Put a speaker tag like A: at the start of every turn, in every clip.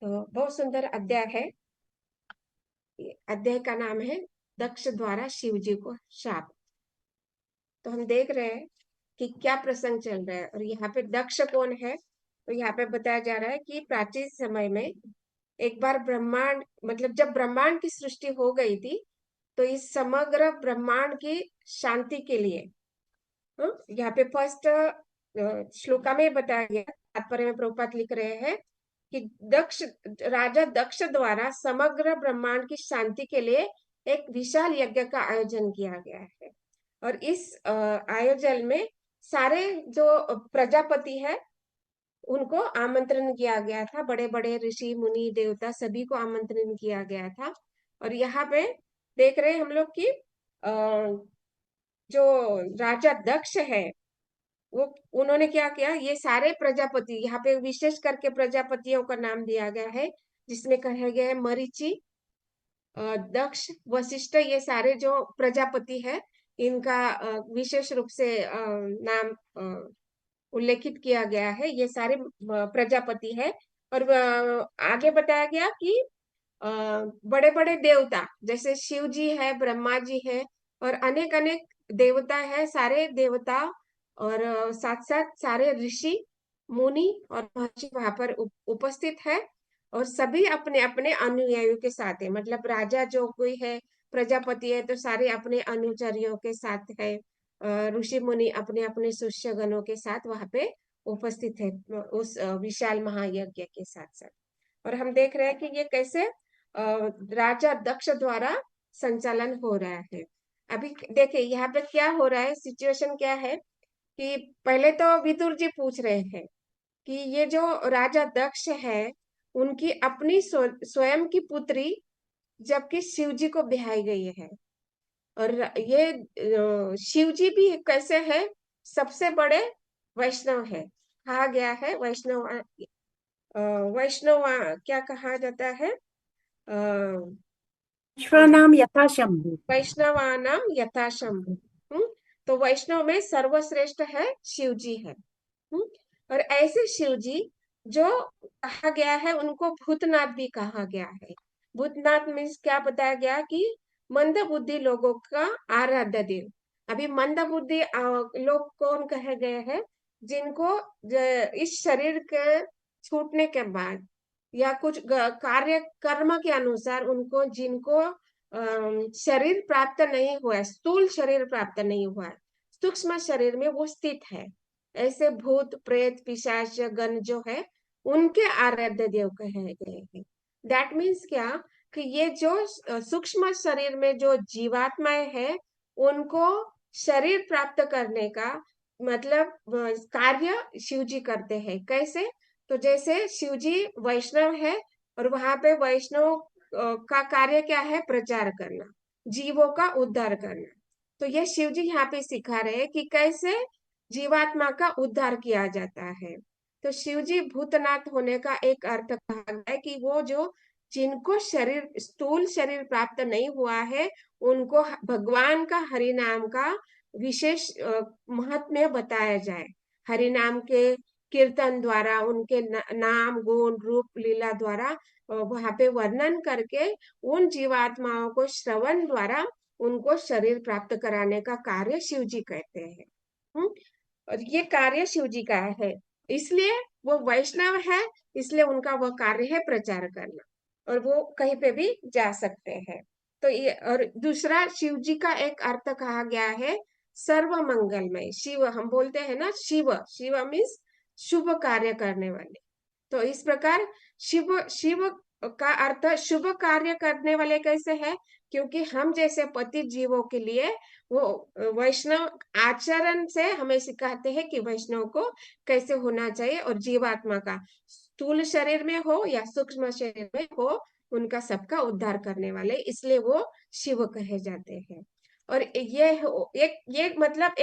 A: तो बहुत सुंदर अध्याय है। अध्याय का नाम है दक्ष द्वारा शिव जी को शाप। तो हम देख रहे हैं कि क्या प्रसंग चल रहा है, और यहाँ पे दक्ष कौन है। तो यहाँ पे बताया जा रहा है कि प्राचीन समय में एक बार ब्रह्मांड, मतलब जब ब्रह्मांड की सृष्टि हो गई थी, तो इस समग्र ब्रह्मांड की शांति के लिए, यहाँ पे फर्स्ट श्लोका में बताया गया, तात्पर्य में प्रभुपाद लिख रहे हैं कि दक्ष, राजा दक्ष द्वारा समग्र ब्रह्मांड की शांति के लिए एक विशाल यज्ञ का आयोजन किया गया है। और इस आयोजन में सारे जो प्रजापति है उनको आमंत्रण किया गया था, बड़े बड़े ऋषि मुनि देवता सभी को आमंत्रण किया गया था। और यहाँ पे देख रहे हैं हम लोग कि जो राजा दक्ष है वो, उन्होंने क्या किया, ये सारे प्रजापति, यहाँ पे विशेष करके प्रजापतियों का नाम दिया गया है, जिसमें कहे गए है मरीचि, दक्ष, वशिष्ठ, ये सारे जो प्रजापति है इनका विशेष रूप से नाम उल्लेखित किया गया है। ये सारे प्रजापति है। और आगे बताया गया कि बड़े बड़े देवता जैसे शिव जी है, ब्रह्मा जी है, और अनेक अनेक देवता है, सारे देवता, और साथ साथ सारे ऋषि मुनि और महर्षि वहां पर उपस्थित है। और सभी अपने अपने अनुयायियों के साथ है, मतलब राजा जो कोई है, प्रजापति है, तो सारे अपने अनुचरियों के साथ है, ऋषि मुनि अपने अपने शिष्यगणों के साथ वहां पे उपस्थित है, उस विशाल महायज्ञ के साथ साथ। और हम देख रहे हैं कि ये कैसे राजा दक्ष द्वारा संचालन हो रहा है। अभी देखिए यहाँ पे क्या हो रहा है, सिचुएशन क्या है कि पहले तो विदुर जी पूछ रहे हैं कि ये जो राजा दक्ष है उनकी अपनी स्वयं की पुत्री जबकि शिव जी को ब्याही गई है। और ये शिव जी भी कैसे है, सबसे बड़े वैष्णव है, कहा गया है वैष्णव, वैष्णव क्या कहा जाता है,
B: विश्वनाम यथा शंभु।
A: वैष्णवानाम यथा शंभु। तो वैष्णव में सर्वश्रेष्ठ है शिव जी है। और ऐसे शिव जी जो कहा गया है उनको भूतनाथ भी कहा गया है। भूतनाथ मीन्स क्या बताया गया कि मंद बुद्धि लोगों का आराध्य देव। अभी मंद बुद्धि लोग कौन कहे गए हैं, जिनको इस शरीर के छूटने के बाद या कुछ कार्य कर्म के अनुसार उनको, जिनको शरीर प्राप्त नहीं हुआ है, स्थूल शरीर प्राप्त नहीं हुआ है, सूक्ष्म शरीर में वो स्थित है, ऐसे भूत प्रेत पिशाच गण जो है उनके आराध्य देव कहे गए हैं। दैट मीन्स क्या कि ये जो सूक्ष्म शरीर में जो जीवात्माएं है उनको शरीर प्राप्त करने का मतलब कार्य शिव जी करते हैं। कैसे, तो जैसे शिव जी वैष्णव है और वहां पे वैष्णव का कार्य क्या है, प्रचार करना, जीवों का उद्धार करना। तो ये शिव जी यहाँ पे सिखा रहे हैं कि कैसे जीवात्मा का उद्धार किया जाता है। तो शिव जी भूतनाथ होने का एक अर्थ कहा गया है कि वो जो, जिनको शरीर, स्थूल शरीर प्राप्त नहीं हुआ है, उनको भगवान का हरि नाम का विशेष महत्व बताया जाए। हरि नाम के कीर्तन द्वारा, उनके नाम गुण रूप लीला द्वारा वहां पे वर्णन करके उन जीवात्माओं को श्रवण द्वारा उनको शरीर प्राप्त कराने का कार्य शिव जी करते हैं। और ये कार्य शिव जी का है, इसलिए वो वैष्णव है, इसलिए उनका वह कार्य है प्रचार करना, और वो कहीं पे भी जा सकते हैं। तो ये, और दूसरा शिव जी का एक अर्थ कहा गया है सर्व मंगलमय। शिव हम बोलते हैं ना, शिव, शिव मीन्स शुभ कार्य करने वाले। तो इस प्रकार शिव, शिव का अर्थ शुभ कार्य करने वाले कैसे है, क्योंकि हम जैसे पतित जीवों के लिए वो वैष्णव आचरण से हमें सिखाते हैं कि वैष्णव को कैसे होना चाहिए, और जीवात्मा का स्थूल शरीर में हो या सूक्ष्म शरीर में हो उनका सबका उद्धार करने वाले, इसलिए वो शिव कहे जाते हैं। और ये मतलब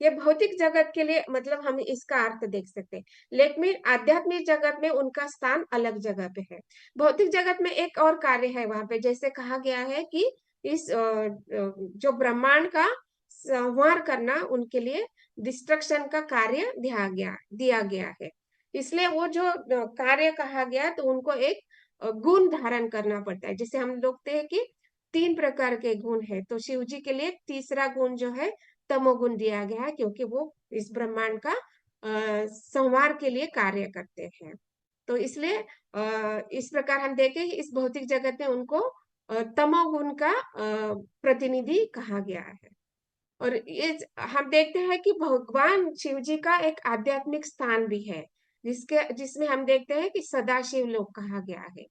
A: ये भौतिक जगत के लिए मतलब हम इसका अर्थ देख सकते हैं, लेकिन आध्यात्मिक जगत में उनका स्थान अलग जगह पे है। भौतिक जगत में एक और कार्य है वहां पे, जैसे कहा गया है कि इस जो ब्रह्मांड का संहार करना उनके लिए डिस्ट्रक्शन का कार्य दिया गया है। इसलिए वो जो कार्य कहा गया तो उनको एक गुण धारण करना पड़ता है। जैसे हम देखते हैं कि 3 प्रकार के गुण है, तो शिव जी के लिए तीसरा गुण जो है तमोगुण दिया गया है, क्योंकि वो इस ब्रह्मांड का संहार के लिए कार्य करते हैं। तो इसलिए इस प्रकार हम देखें इस भौतिक जगत में उनको तमोगुण का प्रतिनिधि कहा गया है। और ये हम देखते हैं कि भगवान शिव जी का एक आध्यात्मिक स्थान भी है, जिसमें हम देखते हैं कि सदाशिव लोक कहा गया है।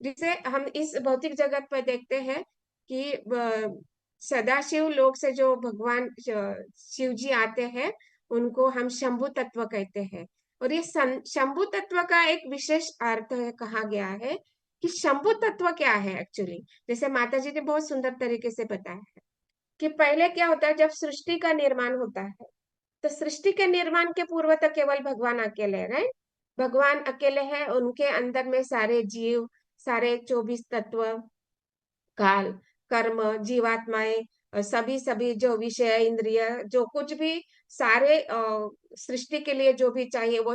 A: जिसे हम इस भौतिक जगत पर देखते हैं कि सदाशिव लोक से जो भगवान शिव जी आते हैं उनको हम शंभु तत्व कहते हैं। और ये शंभु तत्व का एक विशेष अर्थ कहा गया है कि शंभु तत्व क्या है एक्चुअली। जैसे माता जी ने बहुत सुंदर तरीके से बताया है कि पहले क्या होता है, जब सृष्टि का निर्माण होता है तो सृष्टि के निर्माण के पूर्व तो केवल भगवान अकेले है, राइट। भगवान अकेले हैं, उनके अंदर में सारे जीव, सारे 24 तत्व, काल, कर्म, जीवात्माएं, सभी सभी जो विषय, इंद्रिय, जो कुछ भी सारे सृष्टि के लिए जो भी चाहिए वो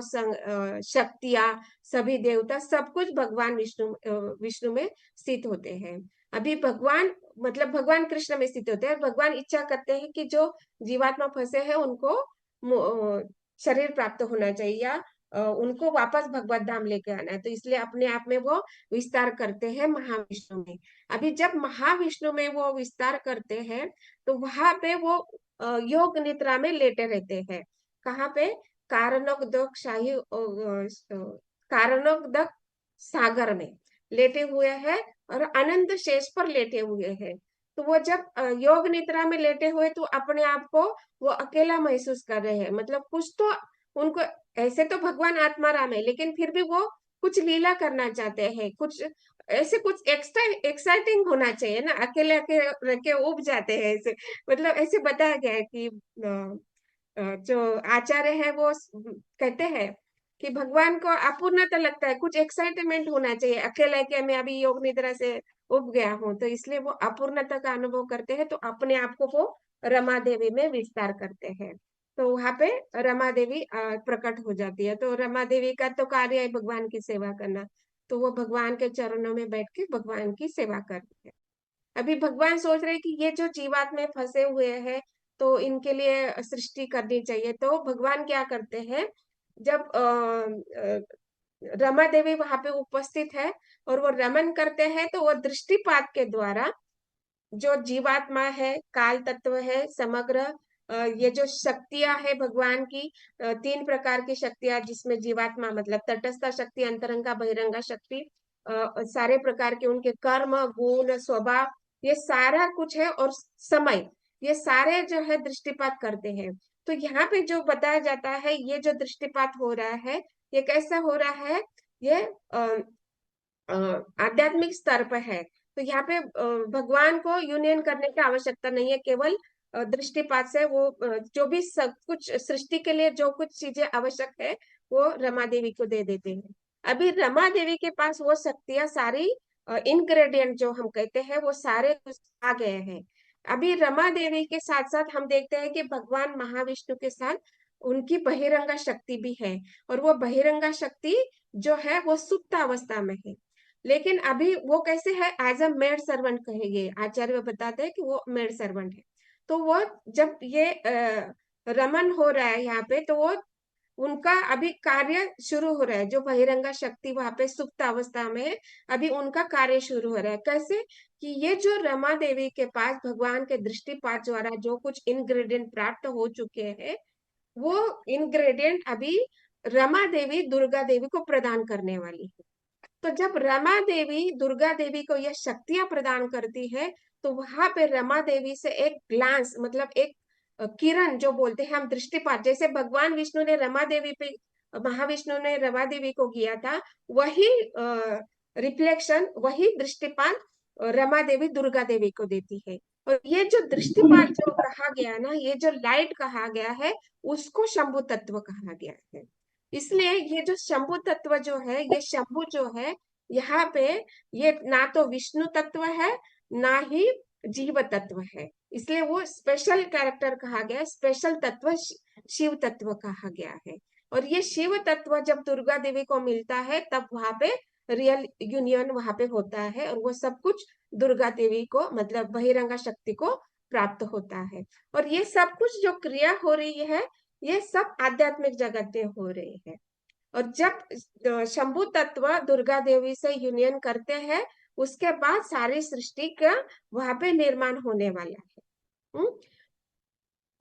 A: शक्तियां, सभी देवता, सब कुछ भगवान विष्णु में स्थित होते हैं। अभी भगवान मतलब भगवान कृष्ण में स्थित होते हैं। भगवान इच्छा करते हैं कि जो जीवात्मा फंसे हैं उनको शरीर प्राप्त होना चाहिए, या उनको वापस भगवत धाम लेके आना है, तो इसलिए अपने आप में वो विस्तार करते हैं महाविष्णु में। अभी जब महाविष्णु में वो विस्तार करते हैं तो वहां पे वो योग निद्रा में लेटे रहते हैं। कहाँ पे? कारणोदक शाही कारणोदक सागर में लेटे हुए हैं, और अनंत शेष पर लेटे हुए हैं। तो वो जब योग निद्रा में लेटे हुए तो अपने आप को वो अकेला महसूस कर रहे हैं। मतलब कुछ तो उनको, ऐसे तो भगवान आत्माराम है लेकिन फिर भी वो कुछ लीला करना चाहते हैं, कुछ ऐसे कुछ एक्स्ट्रा एक्साइटिंग होना चाहिए ना। अकेले अकेले रह के उब जाते हैं ऐसे। मतलब ऐसे बताया गया है कि जो आचार्य है वो कहते हैं कि भगवान को अपूर्णता लगता है, कुछ एक्साइटमेंट होना चाहिए। अकेले के मैं अभी योग निद्रा से उब गया हूँ, तो इसलिए वो अपूर्णता का अनुभव करते हैं, तो अपने आप को वो रमा देवी में विस्तार करते हैं। तो वहां पे रमा देवी प्रकट हो जाती है। तो रमा देवी का तो कार्य है भगवान की सेवा करना, तो वो भगवान के चरणों में बैठ के भगवान की सेवा करती है। अभी भगवान सोच रहे हैं कि ये जो जीवात्मा फंसे हुए हैं तो इनके लिए सृष्टि करनी चाहिए। तो भगवान क्या करते हैं, जब रमा देवी वहां पे उपस्थित है और वो रमन करते हैं, तो वो दृष्टिपात के द्वारा जो जीवात्मा है, काल तत्व है, समग्र ये जो शक्तियां है भगवान की, 3 प्रकार की शक्तियां, जिसमें जीवात्मा मतलब तटस्थ शक्ति, अंतरंगा, बहिरंगा शक्ति, सारे प्रकार के उनके कर्म, गुण, स्वभाव, ये सारा कुछ है, और समय, ये सारे जो है दृष्टिपात करते हैं। तो यहाँ पे जो बताया जाता है, ये जो दृष्टिपात हो रहा है, ये कैसा हो रहा है, ये आध्यात्मिक स्तर पर है। तो यहाँ पे भगवान को यूनियन करने की आवश्यकता नहीं है, केवल दृष्टिपात से वो जो भी सब कुछ सृष्टि के लिए जो कुछ चीजें आवश्यक है वो रमा देवी को दे देते हैं। अभी रमा देवी के पास वो शक्तियां सारी, इंग्रेडिएंट जो हम कहते हैं वो सारे आ गए हैं। अभी रमा देवी के साथ साथ हम देखते हैं कि भगवान महाविष्णु के साथ उनकी बहिरंगा शक्ति भी है, और वो बहिरंगा शक्ति जो है वो सुप्त अवस्था में है। लेकिन अभी वो कैसे है, एज अ मेड सर्वेंट कहेंगे, आचार्य बताते हैं कि वो मेड सर्वेंट है। तो वो जब ये रमन हो रहा है यहाँ पे, तो वो उनका अभी कार्य शुरू हो रहा है। जो बहिरंगा शक्ति वहां पे सुप्त अवस्था में है, अभी उनका कार्य शुरू हो रहा है। कैसे? कि ये जो रमा देवी के पास भगवान के दृष्टिपात द्वारा जो कुछ इंग्रेडिएंट प्राप्त हो चुके हैं, वो इंग्रेडिएंट अभी रमा देवी दुर्गा देवी को प्रदान करने वाली है। तो जब रमा देवी दुर्गा देवी को यह शक्तियां प्रदान करती है, तो वहां पे रमा देवी से एक ग्लांस, मतलब एक किरण, जो बोलते हैं हम दृष्टिपात, जैसे भगवान विष्णु ने रमा देवी पे, महाविष्णु ने रमा देवी को किया था, वही रिफ्लेक्शन, वही दृष्टिपात रमा देवी दुर्गा देवी को देती है। और ये जो दृष्टिपात जो कहा गया ना, ये जो लाइट कहा गया है, उसको शंभु तत्व कहा गया है। इसलिए ये जो शंभु तत्व जो है, ये शंभु जो है यहाँ पे, ये ना तो विष्णु तत्व है, ना ही जीव तत्व है। इसलिए वो स्पेशल कैरेक्टर कहा गया है, स्पेशल तत्व शिव तत्व कहा गया है। और ये शिव तत्व जब दुर्गा देवी को मिलता है तब वहां पे रियल यूनियन वहां पे होता है, और वो सब कुछ दुर्गा देवी को मतलब बहिरंगा शक्ति को प्राप्त होता है। और ये सब कुछ जो क्रिया हो रही है ये सब आध्यात्मिक जगत में हो रही है। और जब शंभु तत्व दुर्गा देवी से यूनियन करते हैं उसके बाद सारी सृष्टि का वहां पे निर्माण होने वाला है।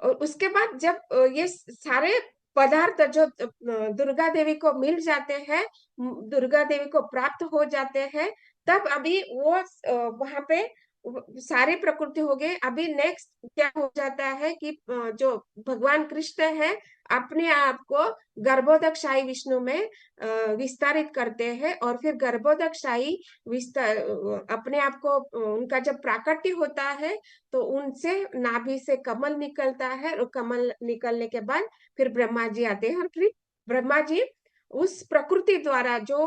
A: और उसके बाद जब ये सारे पदार्थ जो दुर्गा देवी को मिल जाते हैं, दुर्गा देवी को प्राप्त हो जाते हैं, तब अभी वो वहां पे सारी प्रकृति हो गई। अभी नेक्स्ट क्या हो जाता है कि जो भगवान कृष्ण है अपने आप को गर्भोदकशाही विष्णु में विस्तारित करते हैं, और फिर गर्भोदकशाही विस्तार अपने आप को उनका जब प्राकट्य होता है तो उनसे नाभि से कमल निकलता है, और कमल निकलने के बाद फिर ब्रह्मा जी आते हैं, और फिर ब्रह्मा जी उस प्रकृति द्वारा जो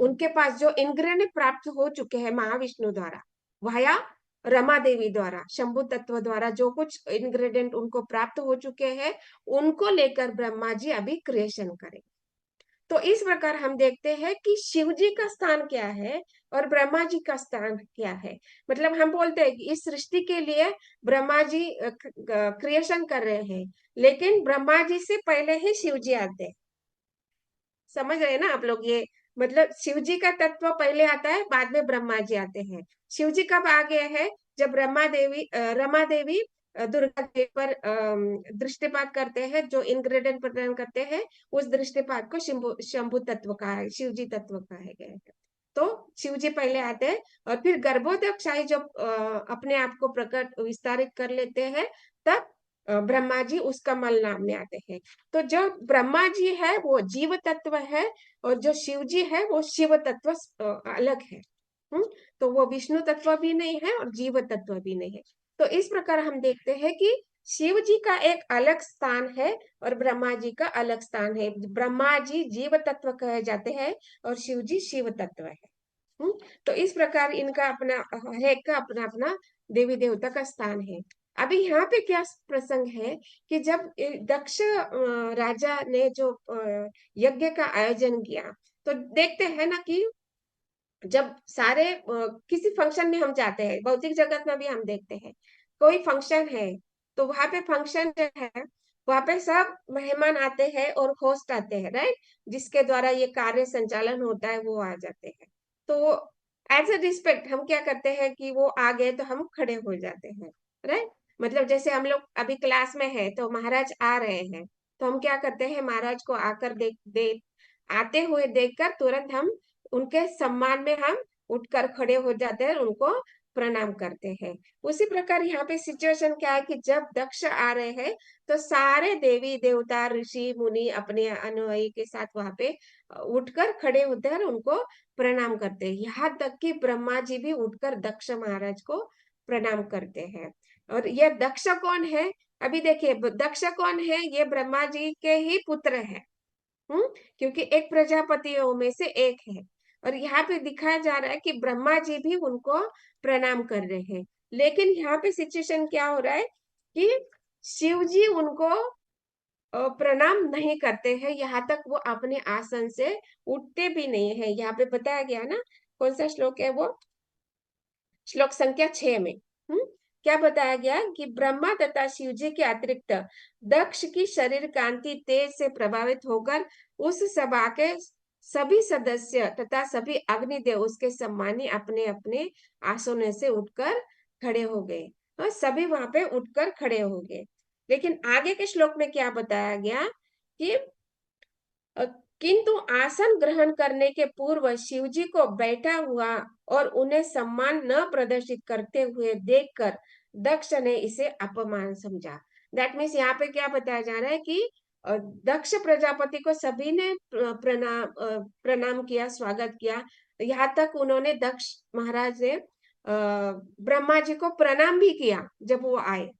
A: उनके पास जो इंग्रेडिएंट प्राप्त हो चुके हैं महाविष्णु द्वारा, वाया रमा देवी द्वारा, शंभु तत्व द्वारा जो कुछ इंग्रेडिएंट उनको प्राप्त हो चुके हैं उनको लेकर ब्रह्मा जी अभी क्रिएशन करें। तो इस प्रकार हम देखते हैं कि शिव जी का स्थान क्या है और ब्रह्मा जी का स्थान क्या है। मतलब हम बोलते हैं कि इस सृष्टि के लिए ब्रह्मा जी क्रिएशन कर रहे हैं, लेकिन ब्रह्मा जी से पहले ही शिव जी आते हैं। समझ रहे हैं ना आप लोग ये? मतलब शिव जी का तत्व पहले आता है, बाद में ब्रह्मा जी आते हैं। शिव जी कब आ गए हैं? जब रमा देवी दुर्गा देवी पर दृष्टिपात करते हैं, जो इंग्रेडिएंट प्रदान करते हैं, उस दृष्टिपात को शंभु शंभु तत्व का है, शिव जी तत्व कहा गया है। तो शिव जी पहले आते हैं, और फिर गर्भोदकशाही जब अपने आप को प्रकट विस्तारित कर लेते हैं, तब ब्रह्मा जी उस कमल नाम में आते हैं। तो जो ब्रह्मा जी है वो जीव तत्व है, और जो शिव जी है वो शिव तत्व अलग है। तो वो विष्णु तत्व भी नहीं है और जीव तत्व भी नहीं है। तो इस प्रकार हम देखते हैं कि शिव जी का एक अलग स्थान है और ब्रह्मा जी का अलग स्थान है। ब्रह्मा जी जीव तत्व कहे जाते हैं और शिव जी शिव तत्व है। तो इस प्रकार इनका अपना हर एक का अपना अपना देवी देवता का स्थान है। अभी यहाँ पे क्या प्रसंग है कि जब दक्ष राजा ने जो यज्ञ का आयोजन किया, तो देखते हैं ना कि जब सारे किसी फंक्शन में हम जाते हैं, भौतिक जगत में भी हम देखते हैं, कोई फंक्शन है तो वहां पे फंक्शन जो है वहां पे सब मेहमान आते हैं और होस्ट आते हैं, राइट, जिसके द्वारा ये कार्य संचालन होता है वो आ जाते हैं। तो एज अ रिस्पेक्ट हम क्या करते हैं कि वो आ गए तो हम खड़े हो जाते हैं, राइट। मतलब जैसे हम लोग अभी क्लास में है तो महाराज आ रहे हैं, तो हम क्या करते हैं, महाराज को आकर आते हुए देखकर तुरंत हम उनके सम्मान में हम उठकर खड़े हो जाते हैं, उनको प्रणाम करते हैं। उसी प्रकार यहाँ पे सिचुएशन क्या है कि जब दक्ष आ रहे हैं तो सारे देवी देवता ऋषि मुनि अपने अनुयायी के साथ वहां पे उठकर खड़े होते हैं और उनको प्रणाम करते हैं। यहाँ तक कि ब्रह्मा जी भी उठकर दक्ष महाराज को प्रणाम करते हैं। और ये दक्ष कौन है? अभी देखिए दक्ष कौन है, ये ब्रह्मा जी के ही पुत्र है। क्योंकि एक प्रजापतियों में से एक है। और यहाँ पे दिखाया जा रहा है कि ब्रह्मा जी भी उनको प्रणाम कर रहे हैं। लेकिन यहाँ पे सिचुएशन क्या हो रहा है कि शिव जी उनको प्रणाम नहीं करते हैं, यहाँ तक वो अपने आसन से उठते भी नहीं है। यहाँ पे बताया गया ना, कौन सा श्लोक है वो? श्लोक संख्या 6 में क्या बताया गया कि ब्रह्मा तथा शिव जी के अतिरिक्त दक्ष की शरीर कांति तेज से प्रभावित होकर उस सभा के सभी सदस्य तथा सभी अग्निदेव उसके सम्मानी अपने अपने आसनों से उठकर खड़े हो गए, और सभी वहां पे उठकर खड़े हो गए। लेकिन आगे के श्लोक में क्या बताया गया कि किंतु आसन ग्रहण करने के पूर्व शिवजी को बैठा हुआ और उन्हें सम्मान न प्रदर्शित करते हुए देखकर दक्ष ने इसे अपमान समझा। दैट मीन्स यहाँ पे क्या बताया जा रहा है कि दक्ष प्रजापति को सभी ने प्रणाम किया, स्वागत किया। यहाँ तक उन्होंने दक्ष महाराज ने ब्रह्मा जी को प्रणाम भी किया जब वो आए।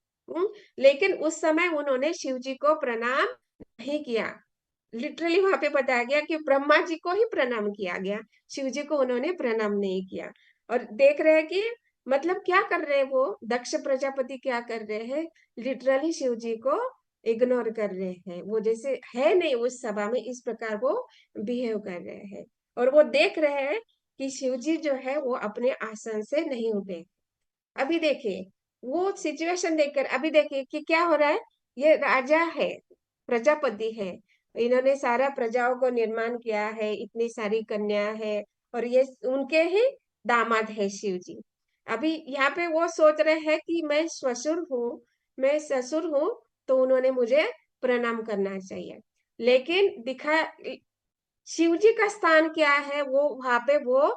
A: लेकिन उस समय उन्होंने शिव जी को प्रणाम नहीं किया। लिटरली वहां पे बताया गया कि ब्रह्मा जी को ही प्रणाम किया गया, शिव जी को उन्होंने प्रणाम नहीं किया। और देख रहे हैं कि मतलब क्या कर रहे हैं वो दक्ष प्रजापति, क्या कर रहे हैं, लिटरली शिव जी को इग्नोर कर रहे हैं, वो जैसे है नहीं उस सभा में, इस प्रकार वो बिहेव कर रहे हैं। और वो देख रहे हैं कि शिव जी जो है वो अपने आसन से नहीं उठे। अभी देखिए वो सिचुएशन देखकर, अभी देखिए कि क्या हो रहा है। ये राजा है, प्रजापति है, इन्होंने सारा प्रजाओं को निर्माण किया है, इतनी सारी कन्या है, और ये उनके ही दामाद है शिव जी। अभी यहाँ पे वो सोच रहे हैं कि मैं ससुर हूँ, मैं ससुर हूँ, तो उन्होंने मुझे प्रणाम करना चाहिए। लेकिन दिखा शिव जी का स्थान क्या है, वो वहां पे वो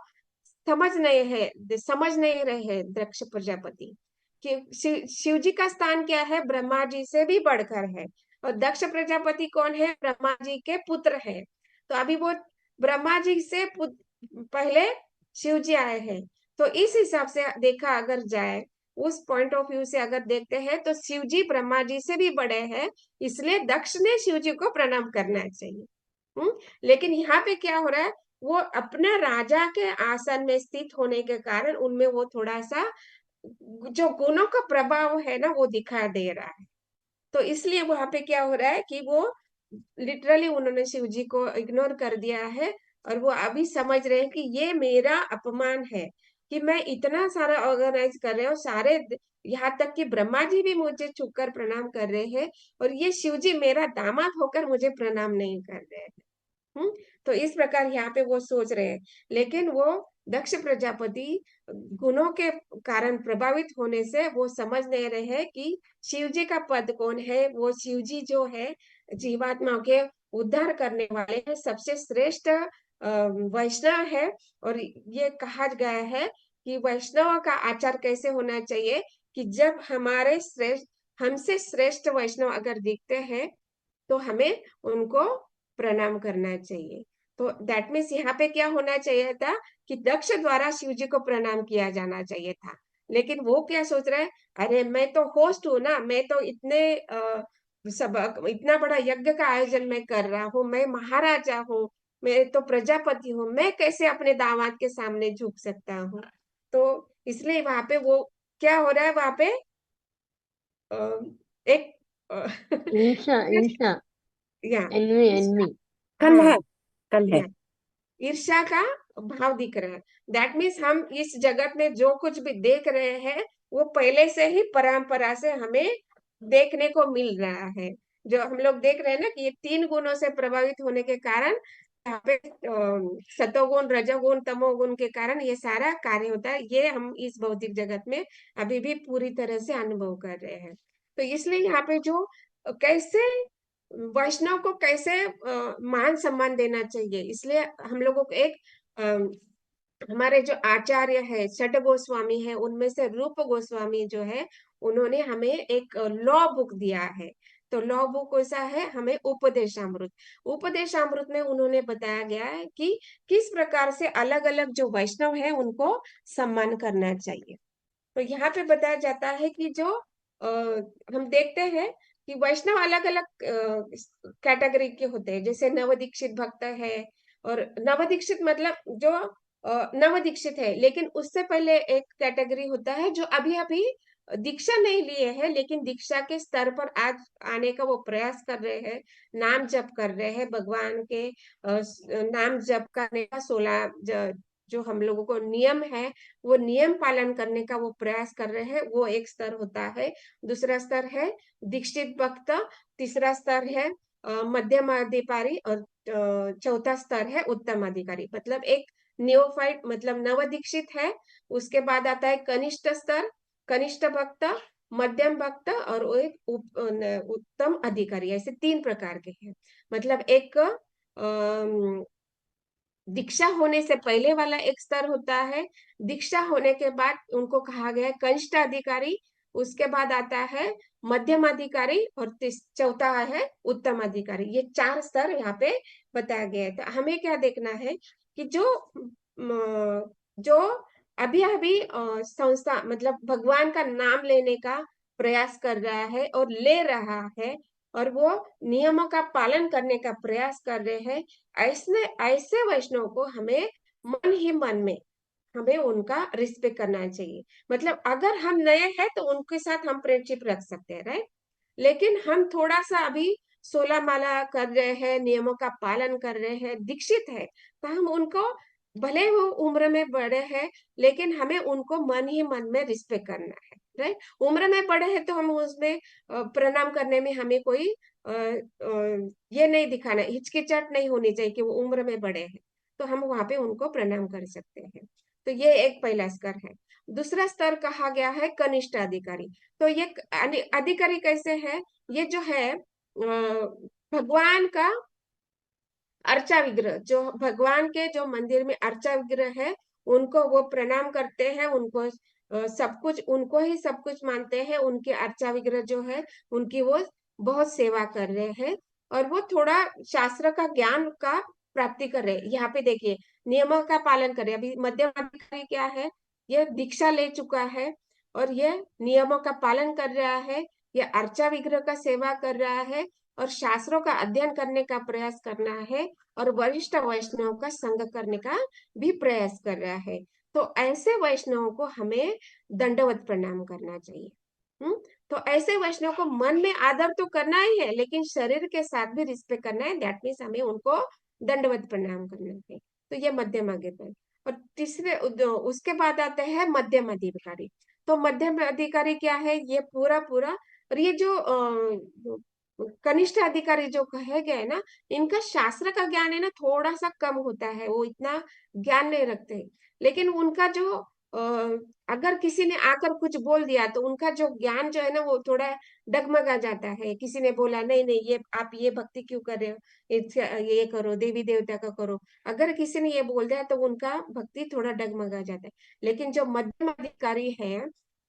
A: समझ नहीं रहे हैं दक्ष प्रजापति कि शिव जी का स्थान क्या है, ब्रह्मा जी से भी बढ़कर है। और दक्ष प्रजापति कौन है, ब्रह्मा जी के पुत्र है। तो अभी वो ब्रह्मा जी से पहले शिव जी आए हैं। तो इस हिसाब से देखा अगर जाए, उस पॉइंट ऑफ व्यू से अगर देखते हैं, तो शिव जी ब्रह्मा जी से भी बड़े हैं, इसलिए दक्ष ने शिव जी को प्रणाम करना चाहिए। हम्म। लेकिन यहाँ पे क्या हो रहा है, वो अपने राजा के आसन में स्थित होने के कारण उनमें वो थोड़ा सा जो गुणों का प्रभाव है ना, वो दिखा दे रहा है। तो इसलिए वहां पे क्या हो रहा है कि वो लिटरली उन्होंने शिव जी को इग्नोर कर दिया है। और वो अभी समझ रहे हैं कि ये मेरा अपमान है कि मैं इतना सारा ऑर्गेनाइज कर रहे हूँ, सारे यहाँ तक कि ब्रह्मा जी भी मुझे छुपकर प्रणाम कर रहे हैं, और ये शिव जी मेरा दामाद होकर मुझे प्रणाम नहीं कर रहे हैं। हम्म। तो इस प्रकार यहाँ पे वो सोच रहे हैं। लेकिन वो दक्ष प्रजापति गुणों के कारण प्रभावित होने से वो समझ नहीं रहे हैं कि शिव जी का पद कौन है। वो शिव जी जो है जीवात्माओं के उद्धार करने वाले हैं, सबसे श्रेष्ठ वैष्णव है। और ये कहा गया है कि वैष्णव का आचार कैसे होना चाहिए, कि जब हमारे श्रेष्ठ हमसे श्रेष्ठ वैष्णव अगर दिखते हैं, तो हमें उनको प्रणाम करना चाहिए। तो दैट मीन्स यहाँ पे क्या होना चाहिए था कि दक्ष द्वारा शिव जी को प्रणाम किया जाना चाहिए था। लेकिन वो क्या सोच रहा है, अरे मैं तो होस्ट हूँ ना, मैं तो सब इतना बड़ा यज्ञ का आयोजन मैं कर रहा हूँ, मैं महाराजा हूँ, मैं तो प्रजापति हूँ, मैं कैसे अपने दामाद के सामने झुक सकता हूँ। तो इसलिए वहां पे वो क्या हो रहा है, वहां पे अ, एक
C: ईर्षा ईर्षा
A: या
C: एनवी एनवी।
B: कल
A: हाँ,
B: है, कल है।
A: या ईर्ष्या का भाव दिख रहा है। दैट मीन्स हम इस जगत में जो कुछ भी देख रहे हैं, वो पहले से ही परंपरा से हमें देखने को मिल रहा है। जो हम लोग देख रहे हैं ना कि ये तीन गुणों से प्रभावित होने के कारण यहाँ पे सतोगुण रजोगुण तमोगुण के कारण ये सारा कार्य होता है, ये हम इस भौतिक जगत में अभी भी पूरी तरह से अनुभव कर रहे हैं। तो इसलिए यहाँ पे जो कैसे वैष्णव को कैसे मान सम्मान देना चाहिए, इसलिए हम लोगों को एक हमारे जो आचार्य है छठ गोस्वामी है, उनमें से रूप गोस्वामी जो है, उन्होंने हमें एक लॉ बुक दिया है। तो लॉ बुक कैसा है, हमें उपदेशामृत, उपदेशामृत में उन्होंने बताया गया है कि किस प्रकार से अलग अलग जो वैष्णव है उनको सम्मान करना चाहिए। तो यहाँ पे बताया जाता है कि जो हम देखते हैं कि वैष्णव अलग अलग कैटेगरी के होते हैं, जैसे नवदीक्षित भक्त है। और नवदीक्षित मतलब जो नवदीक्षित है, लेकिन उससे पहले एक कैटेगरी होता है जो अभी अभी दीक्षा नहीं लिए हैं, लेकिन दीक्षा के स्तर पर आज आने का वो प्रयास कर रहे हैं, नाम जप कर रहे हैं भगवान के। नाम जप करने का 16 जो हम लोगों को नियम है, वो नियम पालन करने का वो प्रयास कर रहे हैं, वो एक स्तर होता है। दूसरा स्तर है दीक्षित भक्त। तीसरा स्तर है मध्यम अधिकारी। और चौथा स्तर है उत्तम अधिकारी, मतलब एक नियोफाइट मतलब नवदीक्षित है। उसके बाद आता है कनिष्ठ स्तर, कनिष्ठ भक्त, मध्यम भक्त, और वो एक उत्तम अधिकारी, ऐसे तीन प्रकार के हैं। मतलब एक दीक्षा होने से पहले वाला एक स्तर होता है, दीक्षा होने के बाद उनको कहा गया है कनिष्ठ अधिकारी। उसके बाद आता है मध्यम अधिकारी, और चौथा है उत्तम अधिकारी। ये चार स्तर यहाँ पे बताया गया है। तो हमें क्या देखना है कि जो अभी अभी संस्था मतलब भगवान का नाम लेने का प्रयास कर रहा है और ले रहा है, और वो नियमों का पालन करने का प्रयास कर रहे हैं, ऐसे ऐसे वैष्णव को हमें मन ही मन में हमें उनका रिस्पेक्ट करना चाहिए। मतलब अगर हम नए हैं तो उनके साथ हम फ्रेंडशिप रख सकते हैं, राइट। लेकिन हम थोड़ा सा अभी 16 माला कर रहे हैं, नियमों का पालन कर रहे हैं, दीक्षित है, तो हम उनको, भले वो उम्र में बड़े हैं, लेकिन हमें उनको मन ही मन में रिस्पेक्ट करना है, राइट। उम्र में बड़े हैं तो हम उसमें प्रणाम करने में हमें कोई ये नहीं दिखाना, हिचकिचाहट नहीं होनी चाहिए कि वो उम्र में बड़े हैं, तो हम वहां पे उनको प्रणाम कर सकते हैं। तो ये एक पहला स्तर है। दूसरा स्तर कहा गया है कनिष्ठ अधिकारी। तो ये अधिकारी कैसे है? ये जो है भगवान का अर्चा विग्रह, जो भगवान के जो मंदिर में अर्चा विग्रह है, उनको वो प्रणाम करते हैं, उनको सब कुछ, उनको ही सब कुछ मानते हैं, उनके अर्चा विग्रह जो है उनकी वो बहुत सेवा कर रहे हैं, और वो थोड़ा शास्त्र का ज्ञान का प्राप्ति कर रहे हैं। यहाँ पे देखिए, नियमों का पालन कर रहे हैं। अभी मध्यम अधिकारी क्या है? ये दीक्षा ले चुका है और ये नियमों का पालन कर रहा है, ये अर्चा विग्रह का सेवा कर रहा है, और शास्त्रों का अध्ययन करने का प्रयास करना है, और वरिष्ठ वैष्णव का संग करने का भी प्रयास कर रहा है। तो ऐसे वैष्णव को हमें दंडवत प्रणाम करना चाहिए। तो ऐसे वैष्णव को मन में आदर तो करना ही है, लेकिन शरीर के साथ भी रिस्पेक्ट करना है। दैट मीन्स हमें उनको दंडवत प्रणाम करना है। तो ये मध्यम अधिकारी। और तीसरे उसके बाद आते हैं मध्यम अधिकारी। तो मध्यम अधिकारी क्या है? ये पूरा पूरा, और ये जो कनिष्ठ अधिकारी जो कहे गए ना, इनका शास्त्र का ज्ञान है ना थोड़ा सा कम होता है, वो इतना ज्ञान नहीं रखते। लेकिन उनका जो अगर किसी ने आकर कुछ बोल दिया तो उनका जो ज्ञान जो है ना वो थोड़ा डगमगा जाता है। किसी ने बोला नहीं नहीं, ये आप ये भक्ति क्यों कर रहे हो, ये करो, देवी देवता का करो, अगर किसी ने ये बोल दिया तो उनका भक्ति थोड़ा डगमगा जाता है। लेकिन जो मध्यम अधिकारी है,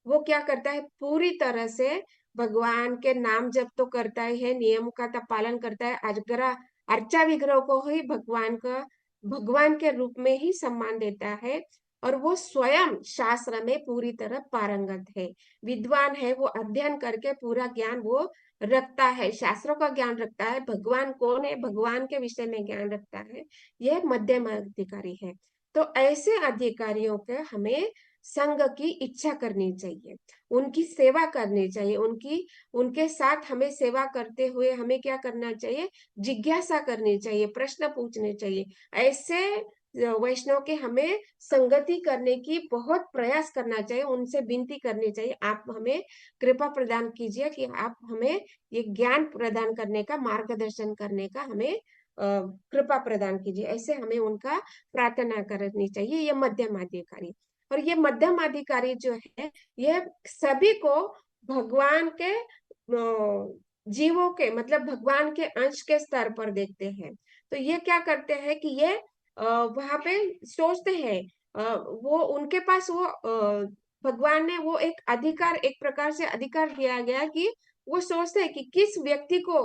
A: वो क्या करता है? पूरी तरह से भगवान के नाम जप तो करता ही है, नियम का तो पालन करता है, अग्रा अर्चा विग्रह को ही भगवान का, भगवान के रूप में ही सम्मान देता है, और वो स्वयं शास्त्र में पूरी तरह पारंगत है, विद्वान है, वो अध्ययन करके पूरा ज्ञान वो रखता है, शास्त्रों का ज्ञान रखता है, भगवान कौन है भगवान के विषय में ज्ञान रखता है। यह मध्यम अधिकारी है। तो ऐसे अधिकारियों के हमें संघ की इच्छा करनी चाहिए, उनकी सेवा करनी चाहिए, उनके साथ हमें सेवा करते हुए हमें क्या करना चाहिए? जिज्ञासा करनी चाहिए, प्रश्न पूछने चाहिए। ऐसे वैष्णव के हमें संगति करने की बहुत प्रयास करना चाहिए, उनसे विनती करनी चाहिए, आप हमें कृपा प्रदान कीजिए कि आप हमें ये ज्ञान प्रदान करने का, मार्गदर्शन करने का हमें कृपा प्रदान कीजिए। ऐसे हमें उनका प्रार्थना करनी चाहिए। ये मध्यम अधिकारी। और ये मध्यम अधिकारी जो है, ये सभी को भगवान के जीवों के, मतलब भगवान के अंश के स्तर पर देखते हैं। तो ये क्या करते हैं कि ये वहां पे सोचते हैं, वो उनके पास वो भगवान ने वो एक अधिकार, एक प्रकार से अधिकार दिया गया कि वो सोचते हैं कि किस व्यक्ति को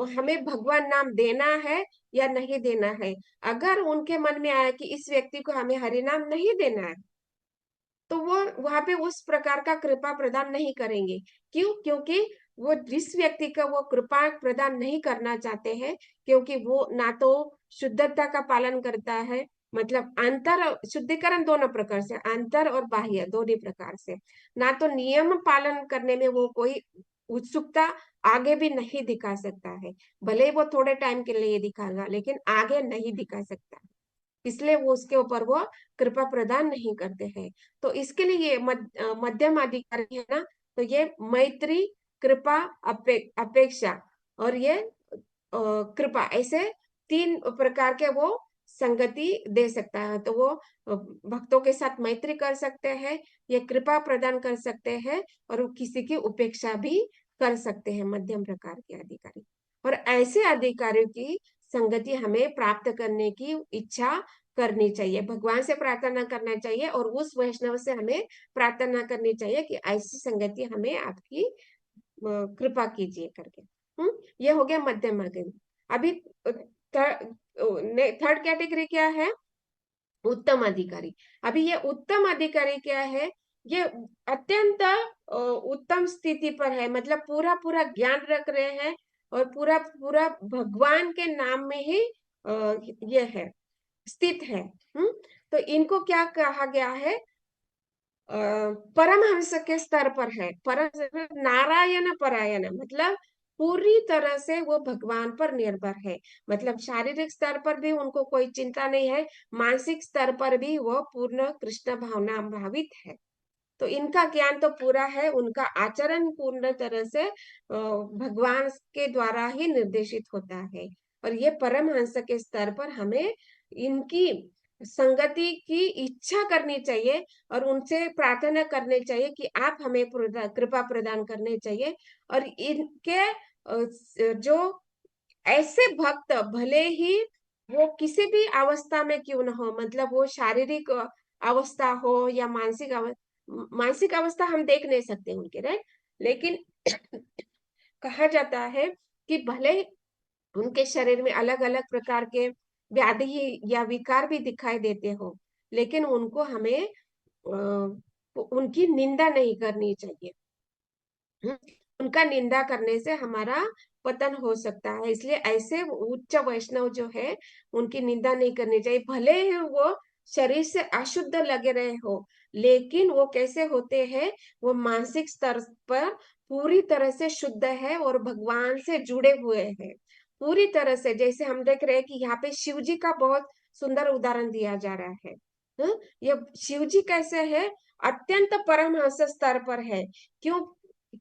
A: हमें भगवान नाम देना है या नहीं देना है। अगर उनके मन में आया कि इस व्यक्ति को हमें हरि नाम नहीं देना है, तो वो वहां पे उस प्रकार का कृपा प्रदान नहीं करेंगे। क्यों? क्योंकि वो जिस व्यक्ति का वो कृपा प्रदान नहीं करना चाहते हैं, क्योंकि वो ना तो शुद्धता का पालन करता है, मतलब अंतर शुद्धिकरण दोनों प्रकार से, अंतर और बाह्य दोनों प्रकार से, ना तो नियम पालन करने में वो कोई उत्सुकता आगे भी नहीं दिखा सकता है। भले ही वो थोड़े टाइम के लिए दिखाएगा, लेकिन आगे नहीं दिखा सकता, इसलिए वो उसके ऊपर वो कृपा प्रदान नहीं करते हैं। तो इसके लिए ये मध्यम अधिकारी है ना, तो ये मैत्री, कृपा, अपेक्षा और ये कृपा, ऐसे तीन प्रकार के वो संगति दे सकता है। तो वो भक्तों के साथ मैत्री कर सकते हैं, ये कृपा प्रदान कर सकते हैं, और वो किसी की उपेक्षा भी कर सकते हैं, मध्यम प्रकार के अधिकारी। और ऐसे अधिकारियों की संगति हमें प्राप्त करने की इच्छा करनी चाहिए, भगवान से प्रार्थना करना चाहिए, और उस वैष्णव से हमें प्रार्थना करनी चाहिए कि ऐसी संगति हमें आपकी कृपा कीजिए करके। ये हो गया मध्यम अधिकारी। अभी थर्ड कैटेगरी क्या है? उत्तम अधिकारी। अभी ये उत्तम अधिकारी क्या है? ये अत्यंत उत्तम स्थिति पर है, मतलब पूरा पूरा ज्ञान रख रहे हैं, और पूरा पूरा भगवान के नाम में ही ये है, स्थित है। तो इनको क्या कहा गया है? परमहंस के स्तर पर है। परम नारायण परायण मतलब पूरी तरह से वो भगवान पर निर्भर है। मतलब शारीरिक स्तर पर भी उनको कोई चिंता नहीं है, मानसिक स्तर पर भी वो पूर्ण कृष्ण भावना भावित है। तो इनका ज्ञान तो पूरा है, उनका आचरण पूर्ण तरह से भगवान के द्वारा ही निर्देशित होता है। और ये परमहंस के स्तर पर हमें इनकी संगति की इच्छा करनी चाहिए और उनसे प्रार्थना करनी चाहिए कि आप हमें कृपा प्रदान करनी चाहिए। और इनके जो ऐसे भक्त भले ही वो किसी भी अवस्था में क्यों न हो, मतलब वो शारीरिक अवस्था हो या मानसिक अवस्था हम देख नहीं सकते उनके, राइट। लेकिन कहा जाता है कि भले उनके शरीर में अलग अलग प्रकार के व्याधि या विकार भी दिखाई देते हो, लेकिन उनको हमें उनकी निंदा नहीं करनी चाहिए। उनका निंदा करने से हमारा पतन हो सकता है। इसलिए ऐसे उच्च वैष्णव जो है उनकी निंदा नहीं करनी चाहिए। भले ही वो शरीर से अशुद्ध लगे रहे हो, लेकिन वो कैसे होते हैं, वो मानसिक स्तर पर पूरी तरह से शुद्ध है और भगवान से जुड़े हुए हैं पूरी तरह से। जैसे हम देख रहे हैं कि यहाँ पे शिव जी का बहुत सुंदर उदाहरण दिया जा रहा है। ये शिव जी कैसे है, अत्यंत परमहंस स्तर पर है। क्यों?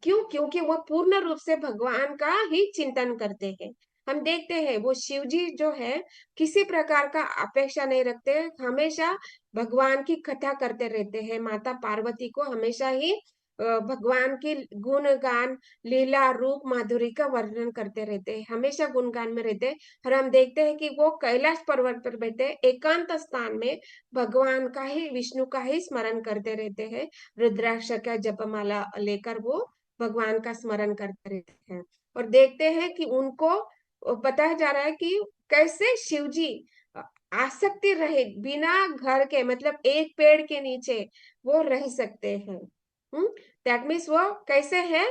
A: क्योंकि वो पूर्ण रूप से भगवान का ही चिंतन करते हैं। हम देखते हैं वो शिव जी जो है किसी प्रकार का अपेक्षा नहीं रखते, हमेशा भगवान की कथा करते रहते हैं। माता पार्वती को हमेशा ही भगवान की गुणगान, लीला, रूप, माधुरी का वर्णन करते रहते हैं, हमेशा गुणगान में रहते हैं। और हम देखते हैं कि वो कैलाश पर्वत पर बैठे एकांत स्थान में भगवान का ही, विष्णु का ही स्मरण करते रहते हैं। रुद्राक्ष का जपमाला लेकर वो भगवान का स्मरण करते रहते हैं। और देखते हैं कि उनको बताया जा रहा है कि कैसे शिवजी आसक्ति रहित बिना घर के, मतलब एक पेड़ के नीचे वो रह सकते हैं। दैट मीन्स वो कैसे है,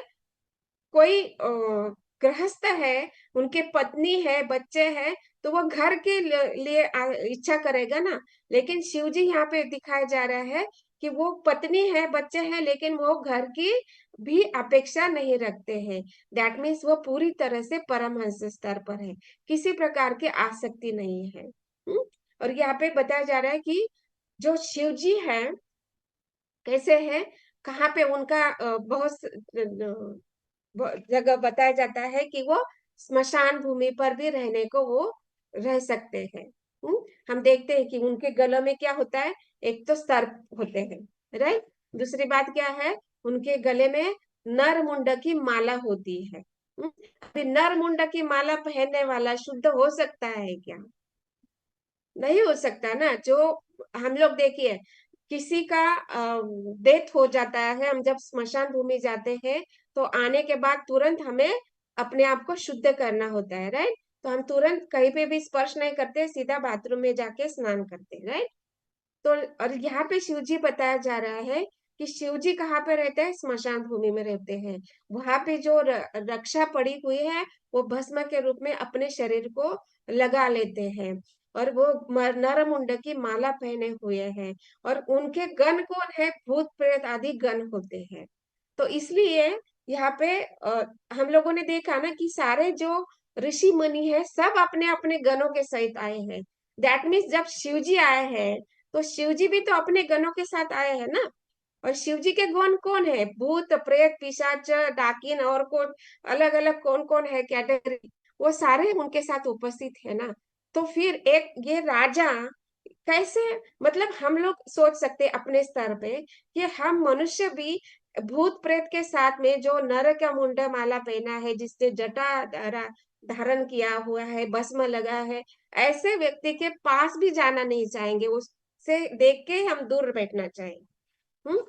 A: कोई गृहस्थ है, उनके पत्नी है, बच्चे हैं, तो वो घर के लिए इच्छा करेगा ना। लेकिन शिव जी यहाँ पे दिखाया जा रहा है कि वो पत्नी है, बच्चे हैं, लेकिन वो घर की भी अपेक्षा नहीं रखते हैं। दैट मीन्स वो पूरी तरह से परमहंस स्तर पर है, किसी प्रकार की आसक्ति नहीं है। और यहाँ पे बताया जा रहा है कि जो शिव जी है कैसे है, कहाँ पे उनका बहुत जगह बताया जाता है कि वो स्मशान भूमि पर भी रहने को वो रह सकते हैं। हम देखते हैं कि उनके गलों में क्या होता है, एक तो सर्प होते हैं, राइट। दूसरी बात क्या है, उनके गले में नर मुंड की माला होती है। अभी नर मुंड की माला पहनने वाला शुद्ध हो सकता है क्या? नहीं हो सकता ना। जो हम लोग देखिए, किसी का डेथ हो जाता है, हम जब स्मशान भूमि जाते हैं तो आने के बाद तुरंत हमें अपने आप को शुद्ध करना होता है, राइट। तो हम तुरंत कहीं पे भी स्पर्श नहीं करते, सीधा बाथरूम में जाके स्नान करते हैं, राइट। तो और यहाँ पे शिव जी बताया जा रहा है कि शिव जी कहाँ पे रहते हैं, स्मशान भूमि में रहते हैं। वहां पे जो रक्षा पड़ी हुई है वो भस्म के रूप में अपने शरीर को लगा लेते हैं। और वो नरमुंड की माला पहने हुए हैं। और उनके गण कौन है, भूत प्रेत आदि गण होते हैं। तो इसलिए यहाँ पे हम लोगों ने देखा ना कि सारे जो ऋषि मुनि है सब अपने अपने गणों के सहित आए हैं। दैट मीन्स जब शिव जी आए हैं तो शिव जी भी तो अपने गणों के साथ आए हैं ना। और शिव जी के गण कौन है, भूत प्रेत पिशाच डाकिन और कौन, अलग अलग कौन कौन है कैटेगरी, वो सारे उनके साथ उपस्थित है ना। तो फिर एक ये राजा कैसे, मतलब हम लोग सोच सकते अपने स्तर पे कि हम मनुष्य भी भूत प्रेत के साथ में, जो नर का मुंड माला पहना है, जिसने जटा धारण किया हुआ है, भस्म लगा है, ऐसे व्यक्ति के पास भी जाना नहीं चाहेंगे, उससे देख के हम दूर बैठना चाहेंगे। हम्म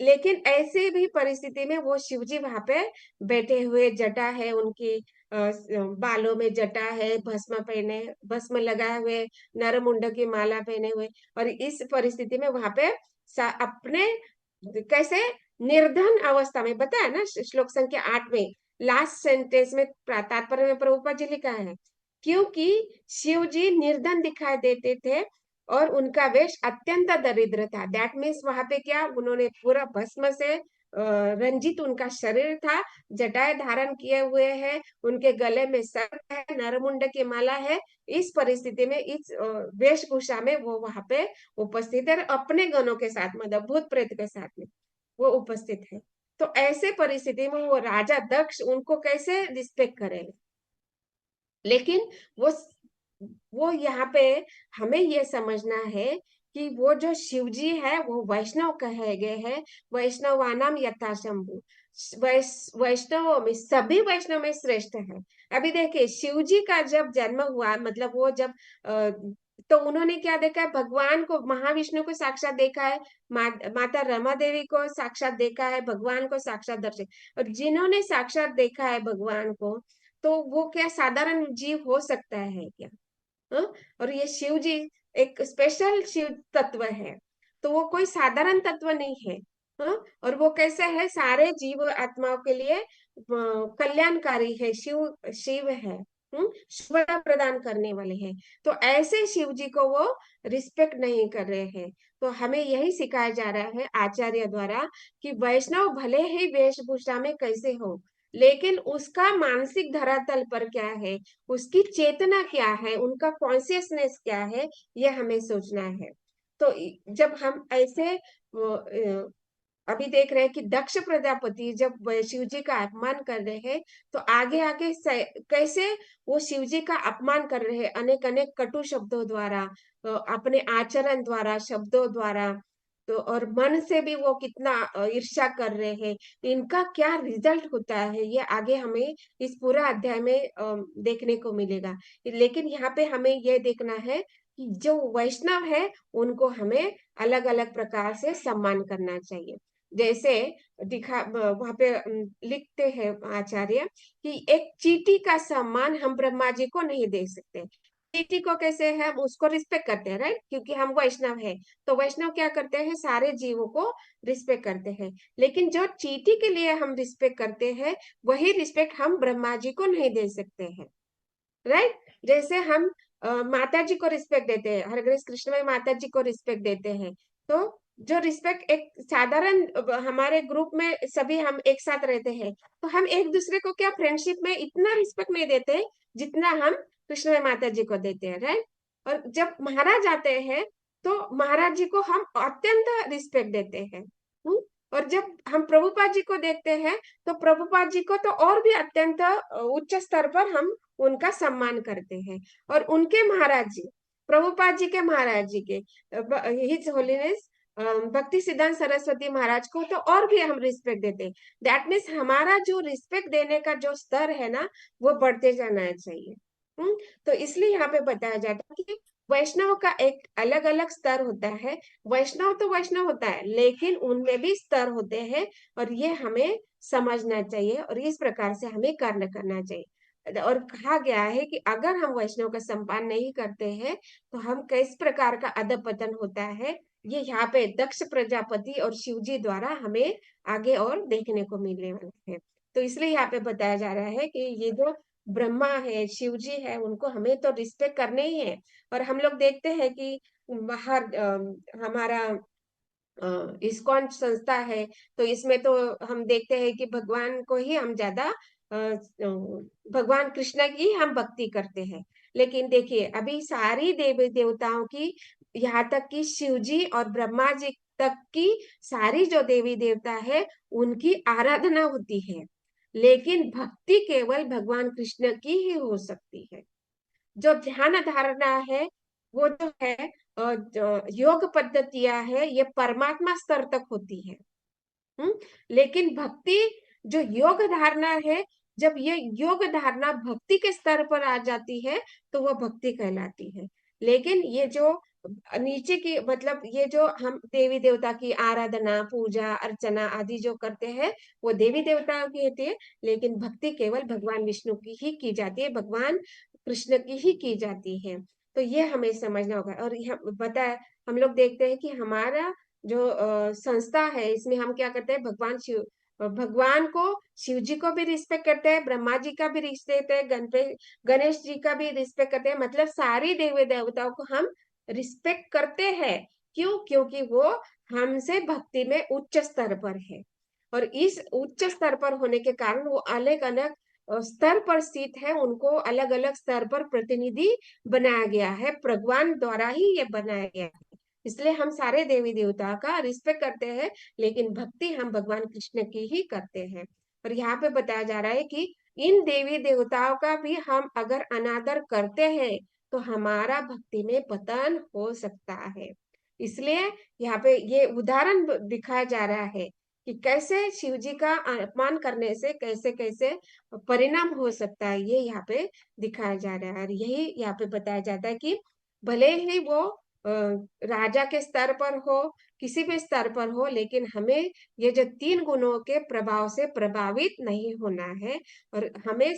A: लेकिन ऐसे भी परिस्थिति में वो शिवजी वहां पे बैठे हुए, जटा है उनकी, बालों में जटा है, भस्म पहने, भस्म लगाए हुए, नरमुंड की माला पहने हुए। और इस परिस्थिति में वहां पे अपने कैसे निर्धन अवस्था में, बताया ना श्लोक संख्या 8 में, लास्ट सेंटेंस में तात्पर्य में प्रभुपाद जी लिखा है, क्योंकि शिव जी निर्धन दिखाई देते थे, और उनका वेश अत्यंत दरिद्र था। दैट मीन्स वहां पे क्या, उन्होंने पूरा भस्म से रंजित उनका शरीर था, जटाएं धारण किए हुए हैं, उनके गले में सर्प है, नरमुंड की माला है। इस परिस्थिति में, इस वेशभूषा में वो वहां पे उपस्थित है, अपने गणों के साथ, मतलब भूत प्रेत के साथ में वो उपस्थित है। तो ऐसे परिस्थिति में वो राजा दक्ष उनको कैसे रिस्पेक्ट करेगा? लेकिन वो यहाँ पे हमें ये समझना है कि वो जो शिव जी है वो वैष्णव कहे गए हैं। वैष्णवानाम यथा शंभु, वैष्णवों में, सभी वैष्णव में श्रेष्ठ है। अभी देखिए, शिव जी का जब जन्म हुआ, मतलब वो जब तो उन्होंने क्या देखा है? भगवान को, महाविष्णु को साक्षात देखा है, माता रमा देवी को साक्षात देखा है, भगवान को साक्षात दर्शन। और जिन्होंने साक्षात देखा है भगवान को, तो वो क्या साधारण जीव हो सकता है क्या? हाँ? और ये शिव जी एक स्पेशल शिव तत्व है, तो वो कोई साधारण तत्व नहीं है। हाँ? और वो कैसे है? सारे जीव आत्माओं के लिए कल्याणकारी है। शिव शिव है, शुभ प्रदान करने वाले हैं। तो ऐसे शिव जी को वो रिस्पेक्ट नहीं कर रहे हैं। तो हमें यही सिखाया जा रहा है आचार्य द्वारा कि वैष्णव भले ही वेशभूषा में कैसे हो, लेकिन उसका मानसिक धरातल पर क्या है, उसकी चेतना क्या है, उनका कॉन्शियसनेस क्या है, ये हमें सोचना है। तो जब हम ऐसे अभी देख रहे हैं कि दक्ष प्रजापति जब शिव जी का अपमान कर रहे हैं, तो आगे आगे कैसे वो शिव जी का अपमान कर रहे हैं, अनेक अनेक कटु शब्दों द्वारा, अपने आचरण द्वारा, शब्दों द्वारा। तो और मन से भी वो कितना ईर्ष्या कर रहे हैं। इनका क्या रिजल्ट होता है, ये आगे हमें इस पूरा अध्याय में देखने को मिलेगा। लेकिन यहाँ पे हमें ये देखना है कि जो वैष्णव है उनको हमें अलग अलग प्रकार से सम्मान करना चाहिए। जैसे दिखा वहां पे लिखते हैं आचार्य कि एक चींटी का सम्मान हम ब्रह्मा जी को नहीं दे सकते। चींटी को कैसे है, हम उसको रिस्पेक्ट करते हैं, राइट, क्योंकि हम वैष्णव है। तो वैष्णव क्या करते हैं? सारे जीवों को रिस्पेक्ट करते हैं। लेकिन जो चींटी के लिए हम रिस्पेक्ट करते हैं, वही रिस्पेक्ट हम ब्रह्मा जी को नहीं दे सकते हैं, राइट। जैसे हम माता जी को रिस्पेक्ट देते हैं, हरे कृष्ण में माता जी को रिस्पेक्ट देते हैं। तो जो रिस्पेक्ट एक साधारण हमारे ग्रुप में सभी हम एक साथ रहते हैं, तो हम एक दूसरे को क्या फ्रेंडशिप में इतना रिस्पेक्ट नहीं देते जितना हम कृष्ण में माता जी को देते हैं, राइट। और जब महाराज आते हैं, तो महाराज जी को हम अत्यंत रिस्पेक्ट देते हैं। और जब हम प्रभुपाद जी को देखते हैं, तो प्रभुपाद जी को तो और भी अत्यंत उच्च स्तर पर हम उनका सम्मान करते हैं। और उनके महाराज जी, प्रभुपाद जी के महाराज जी के, हिज होलीनेस भक्ति सिद्धांत सरस्वती महाराज को तो और भी हम रिस्पेक्ट देते हैं। दैट मीन्स हमारा जो रिस्पेक्ट देने का जो स्तर है ना, वो बढ़ते जाना चाहिए। तो इसलिए यहाँ पे बताया जाता है कि वैष्णव का एक अलग अलग स्तर होता है। वैष्णव तो वैष्णव होता है, लेकिन उनमें भी स्तर होते हैं, और ये हमें समझना चाहिए, और इस प्रकार से हमें कार्य करना चाहिए। और कहा गया है कि अगर हम वैष्णव का सम्मान नहीं करते हैं, तो हम किस प्रकार का अधपतन होता है, ये यहाँ पे दक्ष प्रजापति और शिव जी द्वारा हमें आगे और देखने को मिलने वाला है। तो इसलिए यहाँ पे बताया जा रहा है कि ये जो ब्रह्मा है, शिव जी है, उनको हमें तो रिस्पेक्ट करने ही है। और हम लोग देखते हैं कि बाहर हमारा इस्कॉन संस्था है, तो इसमें तो हम देखते हैं कि भगवान को ही हम ज्यादा भगवान कृष्ण की हम भक्ति करते हैं। लेकिन देखिए, अभी सारी देवी देवताओं की, यहाँ तक कि शिव जी और ब्रह्मा जी तक की सारी जो देवी देवता है, उनकी आराधना होती है। लेकिन भक्ति केवल भगवान कृष्ण की ही हो सकती है। जो ध्यान धारणा है, वो जो है जो योग पद्धतियां है, ये परमात्मा स्तर तक होती है। लेकिन भक्ति, जो योग धारणा है, जब ये योग धारणा भक्ति के स्तर पर आ जाती है, तो वो भक्ति कहलाती है। लेकिन ये जो नीचे की, मतलब ये जो हम देवी देवता की आराधना, पूजा अर्चना आदि जो करते हैं, वो देवी देवताओं की होती है। लेकिन भक्ति केवल भगवान विष्णु की ही की जाती है, भगवान कृष्ण की ही की जाती है। तो ये हमें समझना होगा। और बताया, हम लोग देखते हैं कि हमारा जो संस्था है, इसमें हम क्या करते हैं, भगवान को, शिव जी को भी रिस्पेक्ट करते हैं, ब्रह्मा जी का भी रिस्पेक्ट करते हैं, गणेश जी का भी रिस्पेक्ट करते हैं। मतलब सारी देवी देवताओं को हम रिस्पेक्ट करते हैं। क्यों? क्योंकि वो हमसे भक्ति में उच्च स्तर पर है, और इस उच्च स्तर पर होने के कारण वो अलग अलग स्तर पर स्थित है, उनको अलग अलग स्तर पर प्रतिनिधि बनाया गया है, भगवान द्वारा ही ये बनाया गया है। इसलिए हम सारे देवी देवता का रिस्पेक्ट करते हैं, लेकिन भक्ति हम भगवान कृष्ण की ही करते हैं। और यहाँ पे बताया जा रहा है कि इन देवी देवताओं का भी हम अगर अनादर करते हैं तो हमारा भक्ति में पतन हो सकता है। इसलिए यहाँ पे ये उदाहरण दिखाया जा रहा है कि कैसे शिव जी का अपमान करने से कैसे कैसे परिणाम हो सकता है, ये यहाँ पे दिखाया जा रहा है। और यही यहाँ पे बताया जाता है कि भले ही वो राजा के स्तर पर हो, किसी भी स्तर पर हो, लेकिन हमें ये जो 3 गुणों के प्रभाव से प्रभावित नहीं होना है, और हमें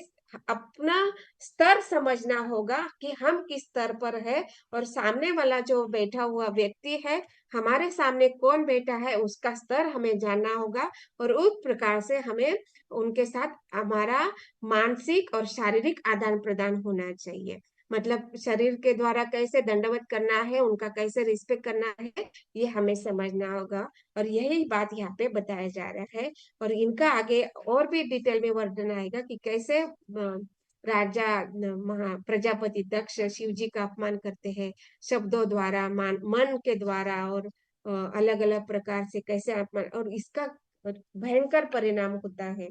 A: अपना स्तर समझना होगा कि हम किस स्तर पर है, और सामने वाला जो बैठा हुआ व्यक्ति है, हमारे सामने कौन बैठा है, उसका स्तर हमें जानना होगा, और उस प्रकार से हमें उनके साथ हमारा मानसिक और शारीरिक आदान प्रदान होना चाहिए। मतलब शरीर के द्वारा कैसे दंडवत करना है, उनका कैसे रिस्पेक्ट करना है, ये हमें समझना होगा। और यही बात यहाँ पे बताया जा रहा है, और इनका आगे और भी डिटेल में वर्णन आएगा कि कैसे राजा महा प्रजापति दक्ष शिव जी का अपमान करते हैं शब्दों द्वारा, मन के द्वारा, और अलग अलग प्रकार से कैसे अपमान, और इसका भयंकर परिणाम होता है।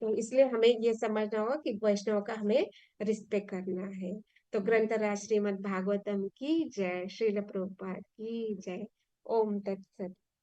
A: तो इसलिए हमें ये समझना होगा कि वैष्णव का हमें रिस्पेक्ट करना है। तो ग्रंथराज श्रीमद् भागवतम की जय, श्रील प्रभुपाद की जय। ओम तत्सत।